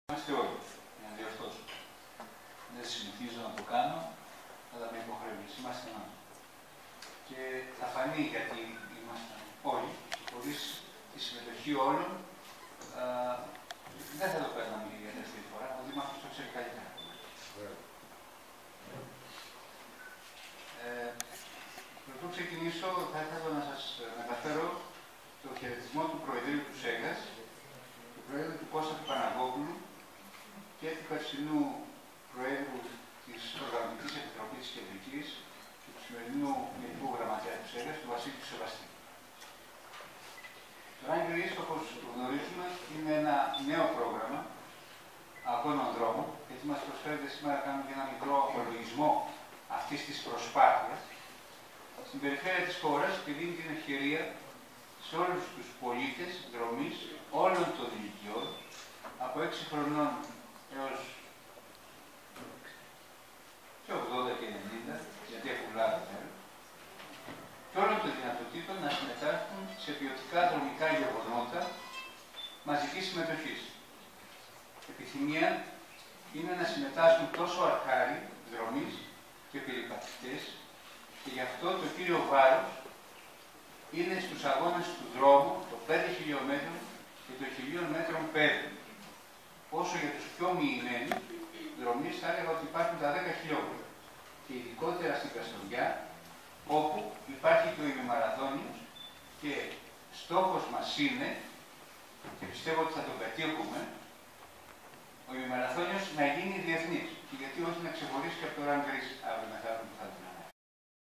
Είμαστε όλοι, για να διορθώσω. Δεν συνηθίζω να το κάνω, αλλά με υποχρέωση. Είμαστε όλοι. Και θα φανεί γιατί είμαστε όλοι, χωρίς τη συμμετοχή όλων, δεν θα το παίρναμε για δεύτερη φορά. Ο Δήμαρχος το ξέρει καλύτερα. Πρωτού ξεκινήσω, θα ήθελα να σας μεταφέρω το χαιρετισμό του Προεδρείου του ΣΕΓΑΣ, του Προέδρου του Κώστα του Παναγόπουλου και του περσινού Προέδρου της Οργανωτικής Επιτροπής της Κεντρικής και του σημερινού Γενικού Γραμματέα του ΣΕΓΑΣ, του Βασίλη του Σεβαστή. Το Ράγκερ, όπως γνωρίζουμε, είναι ένα νέο πρόγραμμα αγώνων δρόμων, γιατί μας προσφέρεται σήμερα να κάνουμε και ένα μικρό απολογισμό αυτής της προσπάθειας στην περιφέρεια της χώρας και δίνει την ευκαιρία σε όλους τους πολίτες δρομής όλων των ηλικιών, από 6 χρονών έως και 80 και 90, γιατί έχουν λάβει μέρος, και όλων των δυνατοτήτων να συμμετάσχουν σε ποιοτικά δρομικά γεγονότα μαζικής συμμετοχής. Επιθυμία είναι να συμμετάσχουν τόσο αρχάροι δρομείς και περιπατητές, και γι' αυτό το κύριο βάρος είναι στους αγώνες του δρόμου των 5 χιλιόμετρων και των 1000 μέτρων πέδων. Όσο για τους πιο μοιημένους δρομείς θα έλεγα ότι υπάρχουν τα 10 χιλιόμετρα. Και ειδικότερα στην Καστοριά, όπου υπάρχει και ο ημιμαραθώνιος και στόχος μας είναι, και πιστεύω ότι θα τον πετύχουμε, ο ημιμαραθώνιος να γίνει διεθνής. Και γιατί όχι να ξεχωρίσει και από το Ράγκερ αύριο μεθαύριο που θα δούμε.